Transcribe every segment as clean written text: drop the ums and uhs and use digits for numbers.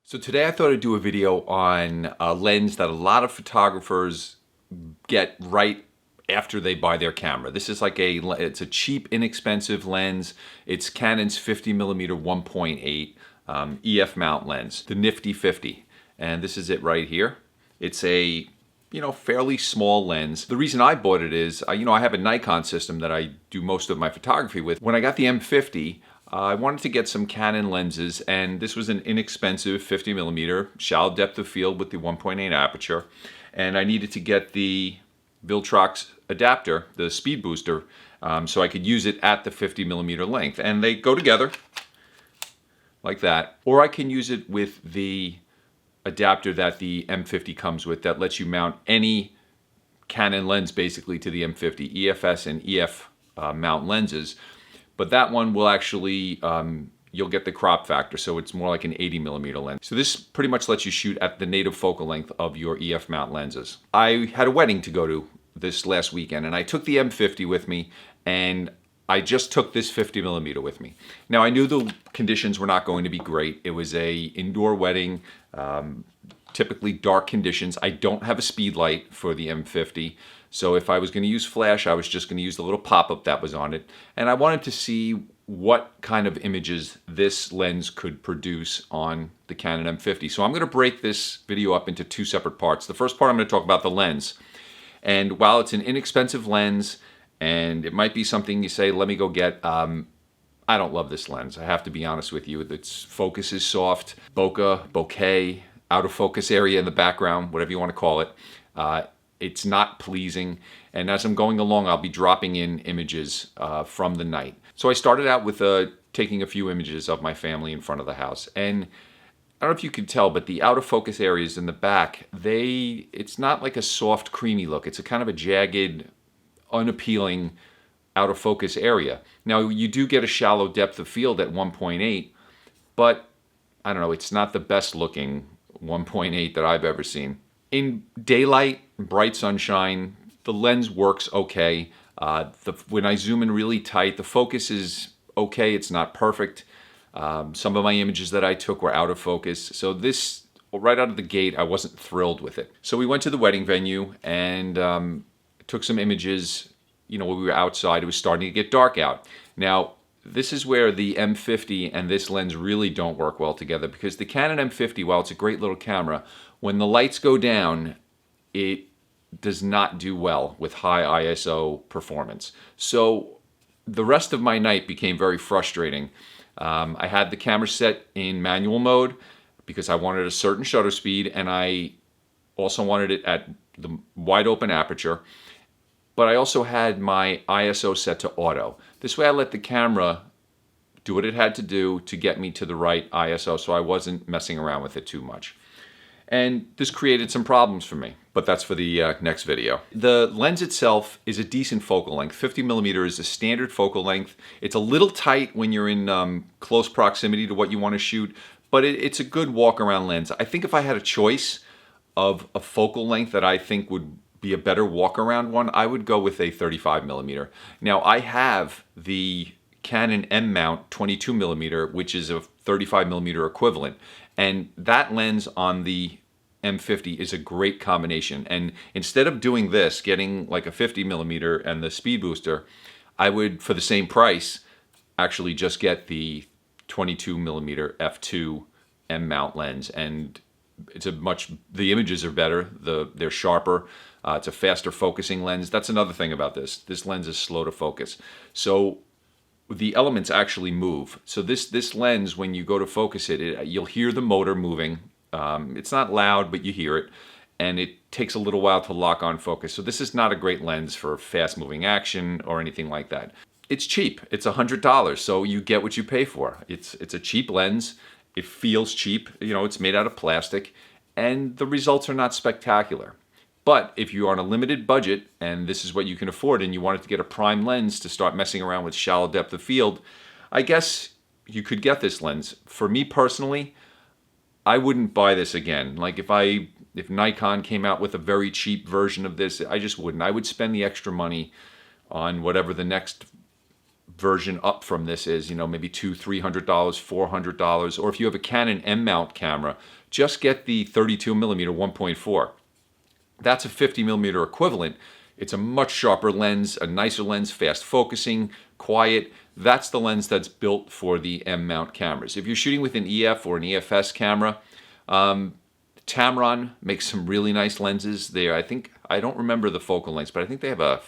So today I thought I'd do a video on a lens that a lot of photographers get right after they buy their camera. This is like it's a cheap, inexpensive lens. It's Canon's 50mm 1.8 EF mount lens, the Nifty 50. And this is it right here. It's a fairly small lens. The reason I bought it is, I have a Nikon system that I do most of my photography with. When I got the M50, I wanted to get some Canon lenses, and this was an inexpensive 50mm shallow depth of field with the 1.8 aperture, and I needed to get the Viltrox adapter, the speed booster, so I could use it at the 50mm length, and they go together like that. Or I can use it with the adapter that the M50 comes with that lets you mount any Canon lens basically to the M50, EFS and EF mount lenses. But that one will actually, you'll get the crop factor, so it's more like an 80mm lens. So this pretty much lets you shoot at the native focal length of your EF mount lenses. I had a wedding to go to this last weekend, and I took the M50 with me, and I just took this 50mm with me. Now, I knew the conditions were not going to be great. It was a indoor wedding, typically dark conditions. I don't have a speed light for the M50. So if I was going to use flash, I was just going to use the little pop-up that was on it. And I wanted to see what kind of images this lens could produce on the Canon M50. So I'm going to break this video up into two separate parts. The first part, I'm going to talk about the lens. And while it's an inexpensive lens, and it might be something you say, let me go get, I don't love this lens. I have to be honest with you. Its focus is soft, bokeh, out of focus area in the background, whatever you want to call it. It's not pleasing, and as I'm going along, I'll be dropping in images from the night. So I started out with taking a few images of my family in front of the house, and I don't know if you can tell, but the out of focus areas in the back, it's not like a soft, creamy look. It's a kind of a jagged, unappealing out of focus area. Now, you do get a shallow depth of field at 1.8, but I don't know, it's not the best looking 1.8 that I've ever seen. In daylight, bright sunshine, the lens works okay. When I zoom in really tight, the focus is okay. It's not perfect. Some of my images that I took were out of focus. So this, right out of the gate, I wasn't thrilled with it. So we went to the wedding venue and took some images. When we were outside, it was starting to get dark out. Now, this is where the M50 and this lens really don't work well together, because the Canon M50, while it's a great little camera, when the lights go down, it does not do well with high ISO performance. So the rest of my night became very frustrating. I had the camera set in manual mode because I wanted a certain shutter speed, and I also wanted it at the wide open aperture. But I also had my ISO set to auto. This way I let the camera do what it had to do to get me to the right ISO, so I wasn't messing around with it too much. And this created some problems for me, but that's for the next video. The lens itself is a decent focal length. 50mm is a standard focal length. It's a little tight when you're in close proximity to what you want to shoot, but it's a good walk-around lens. I think if I had a choice of a focal length that I think would be a better walk-around one, I would go with a 35mm. Now, I have the Canon M mount 22mm, which is a 35mm equivalent, and that lens on the M50 is a great combination. And instead of doing this, getting like a 50mm and the speed booster, I would, for the same price, actually just get the 22mm f2 M mount lens, and the images are better, they're sharper, it's a faster focusing lens. That's another thing about this. This lens is slow to focus. So the elements actually move. So this lens, when you go to focus it, you'll hear the motor moving. It's not loud, but you hear it, and it takes a little while to lock on focus. So this is not a great lens for fast moving action or anything like that. It's cheap. It's $100, so you get what you pay for. It's a cheap lens. It feels cheap. It's made out of plastic, and the results are not spectacular. But if you're on a limited budget and this is what you can afford, and you wanted to get a prime lens to start messing around with shallow depth of field, I guess you could get this lens. For me personally, I wouldn't buy this again. Like if Nikon came out with a very cheap version of this, I just wouldn't. I would spend the extra money on whatever the next version up from this is, you know, maybe $200, $300, $400. Or if you have a Canon M mount camera, just get the 32 millimeter 1.4. That's a 50 millimeter equivalent. It's a much sharper lens, a nicer lens, fast focusing, quiet. That's the lens that's built for the M mount cameras. If you're shooting with an EF or an EFS camera, Tamron makes some really nice lenses there. I don't remember the focal lengths, but I think they have a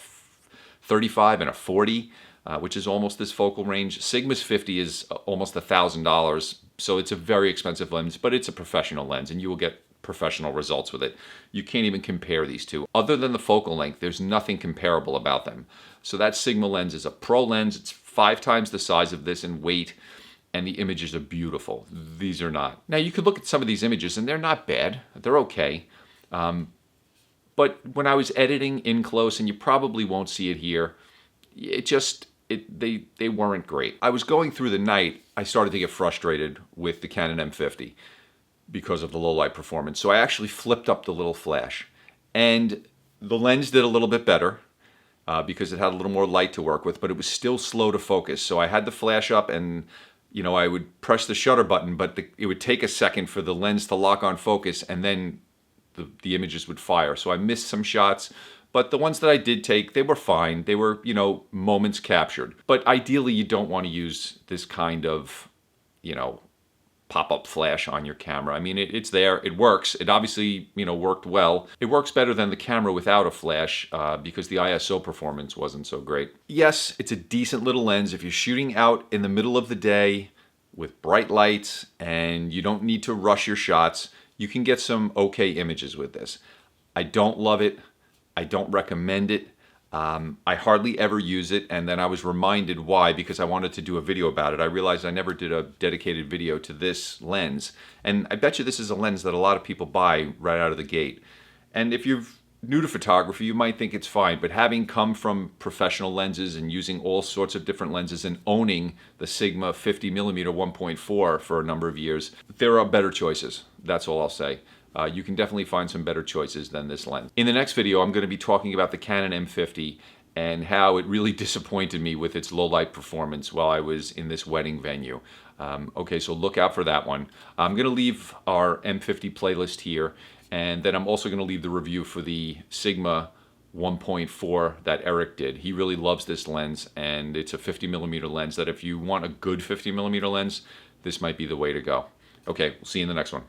35 and a 40, which is almost this focal range. Sigma's 50 is almost $1,000, so it's a very expensive lens, but it's a professional lens, and you will get professional results with it. You can't even compare these two. Other than the focal length, there's nothing comparable about them. So that Sigma lens is a pro lens. It's 5 times the size of this in weight, and the images are beautiful. These are not. Now, you could look at some of these images, and they're not bad. They're okay. But when I was editing in close, and you probably won't see it here, they weren't great. I was going through the night, I started to get frustrated with the Canon M50 because of the low light performance. So I actually flipped up the little flash. And the lens did a little bit better because it had a little more light to work with, but it was still slow to focus. So I had the flash up and, you know, I would press the shutter button, but it would take a second for the lens to lock on focus, and then the images would fire. So I missed some shots, but the ones that I did take, they were fine. They were, you know, moments captured. But ideally, you don't want to use this kind of, you know, pop-up flash on your camera. I mean, it's there, it works. It obviously, you know, worked well. It works better than the camera without a flash because the ISO performance wasn't so great. Yes, it's a decent little lens if you're shooting out in the middle of the day with bright lights and you don't need to rush your shots. You can get some okay images with this. I don't love it. I don't recommend it. I hardly ever use it, and then I was reminded why, because I wanted to do a video about it. I realized I never did a dedicated video to this lens, and I bet you this is a lens that a lot of people buy right out of the gate. And if you're new to photography, you might think it's fine, but having come from professional lenses and using all sorts of different lenses and owning the Sigma 50mm 1.4 for a number of years, there are better choices. That's all I'll say. You can definitely find some better choices than this lens. In the next video, I'm going to be talking about the Canon M50 and how it really disappointed me with its low light performance while I was in this wedding venue. Okay, so look out for that one. I'm going to leave our M50 playlist here, and then I'm also going to leave the review for the Sigma 1.4 that Eric did. He really loves this lens, and it's a 50mm lens that if you want a good 50mm lens, this might be the way to go. Okay, we'll see you in the next one.